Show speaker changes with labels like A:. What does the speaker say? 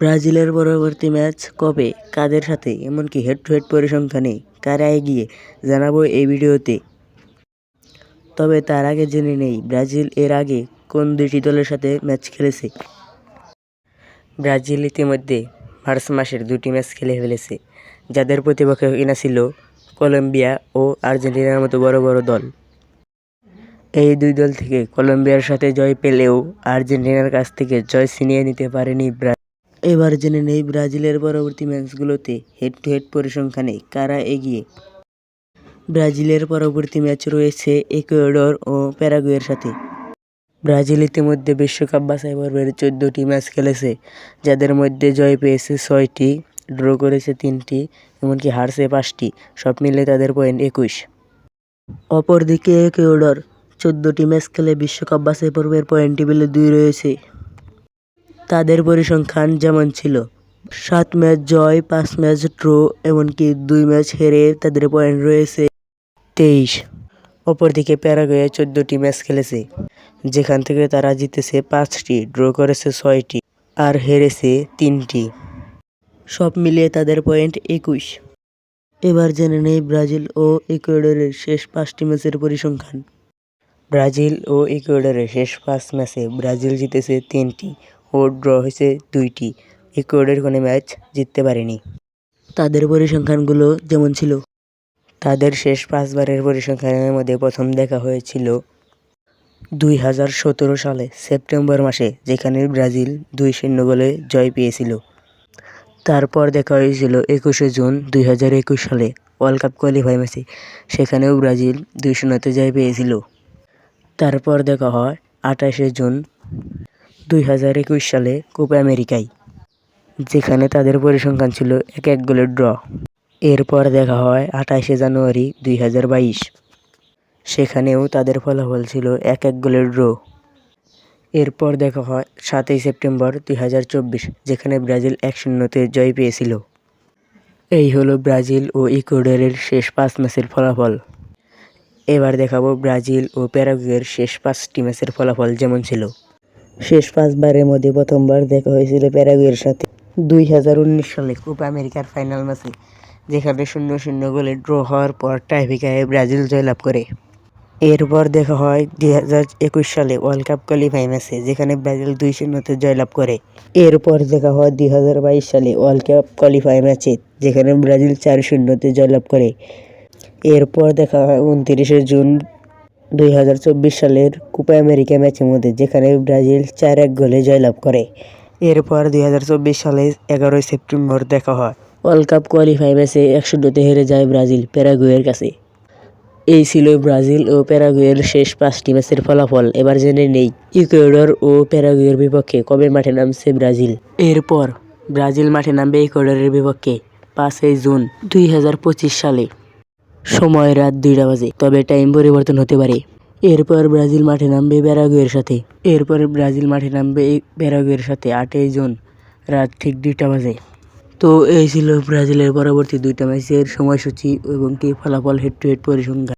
A: ব্রাজিলের পরবর্তী ম্যাচ কবে, কাদের সাথে, এমনকি হেড টু হেড পরিসংখ্যানে কারা এগিয়ে জানাবো এই ভিডিওতে। তবে তার আগে জেনে নেই ব্রাজিল এর আগে কোন দুটি দলের সাথে ম্যাচ খেলেছে। ব্রাজিল ইতিমধ্যে মার্চ মাসের দুটি ম্যাচ খেলে ফেলেছে, যাদের প্রতিপক্ষ কিনা ছিল কলম্বিয়া ও আর্জেন্টিনার মতো বড় বড় দল। এই দুই দল থেকে কলম্বিয়ার সাথে জয় পেলেও আর্জেন্টিনার কাছ থেকে জয় ছিনিয়ে নিতে পারেনি ব্রাজিল। এবার জেনে নেই ব্রাজিলের পরবর্তী ম্যাচগুলোতে হেড টু হেড পরিসংখ্যানে কারা এগিয়ে। ব্রাজিলের পরবর্তী ম্যাচ রয়েছে ইকুয়েডর ও প্যারাগুয়ের সাথে। ব্রাজিল ইতিমধ্যে বিশ্বকাপ বাছাই পর্বের 14টি ম্যাচ খেলেছে, যাদের মধ্যে জয় পেয়েছে 6টি, ড্র করেছে 3টি, এমনকি হারছে 5টি। সব মিলে তাদের পয়েন্ট 21। অপরদিকে ইকুয়েডর 14টি ম্যাচ খেলে বিশ্বকাপ বাছাই পর্বের পয়েন্ট টেবিলে 2 রয়েছে। তাদের পরিসংখ্যান যেমন ছিল 7 ম্যাচ জয়, 5 ম্যাচ ড্র, এমনকি 2 ম্যাচ হেরে তাদের পয়েন্ট রয়েছে 23। অপরদিকে প্যারাগুয়ে 14টি ম্যাচ খেলেছে, যেখান থেকে তারা জিতেছে 5টি, ড্র করেছে 6টি আর হেরেছে 3টি। সব মিলিয়ে তাদের পয়েন্ট 21। এবার জেনে নেই ব্রাজিল ও ইকুয়েডরের শেষ 5টি ম্যাচের পরিসংখ্যান। ব্রাজিল ও ইকুয়েডরের শেষ 5 ম্যাচে ব্রাজিল জিতেছে 3টি ও ড্র হয়েছে 2টি। ইকুয়েডর কোনো ম্যাচ জিততে পারেনি। তাদের পরিসংখ্যানগুলো যেমন ছিল, তাদের শেষ 5 বারের পরিসংখ্যানের মধ্যে প্রথম দেখা হয়েছিল 2017 সালে সেপ্টেম্বর মাসে, যেখানে ব্রাজিল 2-0 গোলে জয় পেয়েছিল। তারপর দেখা হয়েছিল 21শে জুন 2021 সালে ওয়ার্ল্ড কাপ কোয়ালিফাই ম্যাচে, সেখানেও ব্রাজিল 2-0 জয় পেয়েছিল। তারপর দেখা হয় 28শে জুন 2021 সালে কোপা আমেরিকায়, যেখানে তাদের পরিসংখ্যান ছিল 1-1 গোলের ড্র। এরপর দেখা হয় 28শে জানুয়ারি 2022, সেখানেও তাদের ফলাফল ছিল 1-1 গোলের ড্র। এরপর দেখা হয় 7ই সেপ্টেম্বর 2024, যেখানে ব্রাজিল 1-0 জয় পেয়েছিল। এই হলো ব্রাজিল ও ইকুয়েডরের শেষ 5 ম্যাচের ফলাফল। এবার দেখাবো ব্রাজিল ও প্যারাগুয়ের শেষ 5টি ম্যাচের ফলাফল যেমন ছিল। শেষ 5 বারের মধ্যে প্রথমবার দেখা হয়েছিল প্যারাগুয়ের সাথে 2019 সালে কোপা আমেরিকার ফাইনাল ম্যাচে, যেখানে 0-0 গোলে ড্র হওয়ার পর টাইব্রেকারে ব্রাজিল জয়লাভ করে। এরপর দেখা হয় 2021 সালে ওয়ার্ল্ড কাপ কোয়ালিফাই ম্যাচে, যেখানে ব্রাজিল 2-0 জয়লাভ করে। এরপর দেখা হয় 2022 সালে ওয়ার্ল্ড কাপ কোয়ালিফাই ম্যাচে, যেখানে ব্রাজিল 4-0 জয়লাভ করে। এরপর দেখা হয় 29শে জুন 2024 সালের কোপা আমেরিকা ম্যাচের মধ্যে, যেখানে ব্রাজিল 4-1 গোলে জয়লাভ করে। এরপর 2024 সালের 11 সেপ্টেম্বর দেখা হয় ওয়ার্ল্ড কাপ কোয়ালিফাই ম্যাচে 1-0 হেরে যায় ব্রাজিল প্যারাগুয়ের কাছে। এই ছিল ব্রাজিল ও প্যারাগুয়ের শেষ 5টি ম্যাচের ফলাফল। এবার জেনে নেই ইকুয়েডর ও প্যারাগুয়ের বিপক্ষে কবে মাঠে নামছে ব্রাজিল। এরপর ব্রাজিল মাঠে নামবে ইকুয়েডরের বিপক্ষে 5 জুন 2025 সালে, সময় রাত 2টা বাজে, তবে টাইম পরিবর্তন হতে পারে। এরপর ব্রাজিল মাঠে নামবে প্যারাগুয়ের সাথে। 8 জুন রাত ঠিক 2টা বাজে। তো এই ছিল ব্রাজিলের পরবর্তী 2টা ম্যাচের সময়সূচি এবং ফলাফল, হেড টু হেড পরিসংখ্যান।